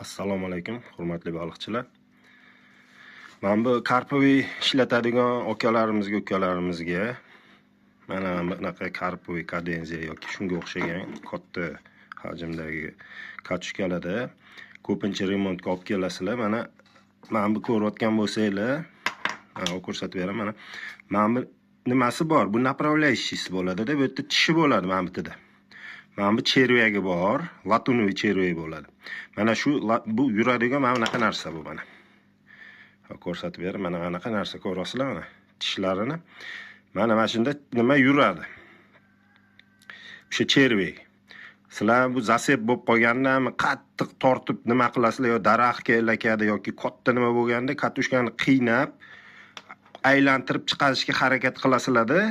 Assalomu alaykum, hurmatli baliqchilar. Men bu karpoviy ishlatadigan ukalarimizga mana bunaqa karpoviy kadenziya yoki shunga o'xshagan katta hajmdagi katushkalarda ko'pincha remontga olib kelasizlar. Mana bu ko'rayotgan bo'lsanglar, ko'rsatib beraman. Mana bu nimasi bor? Bu направляющийsi bo'ladi-da, bu yerda tishi bo'ladi mana bu yerda. Mana bu chervagi bor, latunoviy chervagi bo'ladi. Mana shu bu yuradigan mana bunaqa narsa bu mana. Ko'rsatib beraman, mana bunaqa narsa ko'rasizlar mana tishlarini. Mana shunda nima yuradi? O'sha chervag. Sizlar bu zasep bo'lib qolgandan qattiq tortib nima qilasizlar yo daraxtga ilakadi yoki katta nima bo'lganda katushkani qiynab aylantirib chiqarishga harakat qilasizlar-da.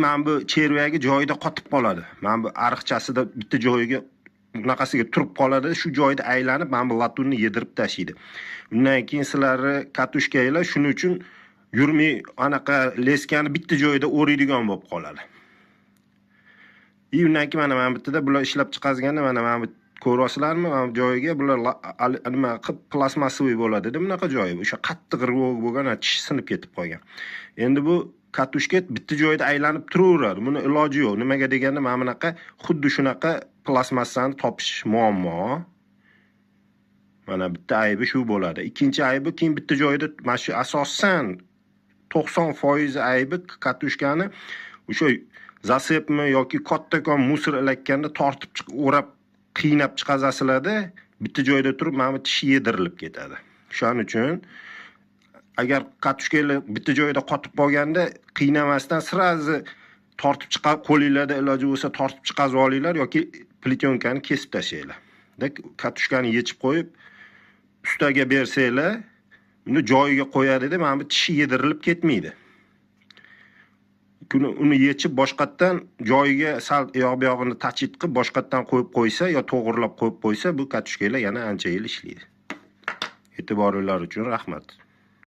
Mana bu chervagi joyida qotib qoladi. Mana bu ariqchasida bitta joyiga bunaqasiga turib qoladi. Shu joyda aylanib mana bu latunni yedirib tashlaydi. Undan keyin sizlarni katushkanglar shuning uchun yurmay anaqa leskani bitta joyida o'raydigan bo'lib qoladi. Undan keyin mana bu yerda bular ishlab chiqazganda mana bu ko'rasizlarmi? Mana bu joyiga bular nima qilib plastmassiy bo'ladi-da, bunaqa joyi. O'sha qattiq rivog bo'lgan, tish sinib ketib qolgan. Endi bu katushka bitta joyda aylanib turaveradi. Buni iloji yo'q. Nimaga deganda mana bunaqa xuddi shunaqa plastmassani topish muammo. Mana bitta aybi shu bo'ladi. Ikkinchi aybi keyin bitta joyda mana shu asosan 90% aybi katushkani o'sha zasepmi yoki kattakon musor ilakkanda tortib o'rab qiynab chiqazasizlar-da, bitta joyda turib mana bu tish yedirilib ketadi. Shuning uchun agar katushkalar bitta joyda qotib qolganda qiynamasdan sirazi tortib chiqib qo'lingizda iloji bo'lsa tortib chiqazib olinglar yoki pletyonkani kesib tashlanglar. Katushkani yechib qo'yib ustaga bersanglar, uni joyiga qo'yadi-da, mana bu tishi yedirilib ketmaydi. Uni yechib boshqatdan joyiga sal yoq-buyog'ini tachit qilib boshqatdan qo'yib qo'ysa yo to'g'rilab qo'yib qo'ysa, bu katushkalar yana ancha yil ishlaydi. E'tiboringiz uchun rahmat.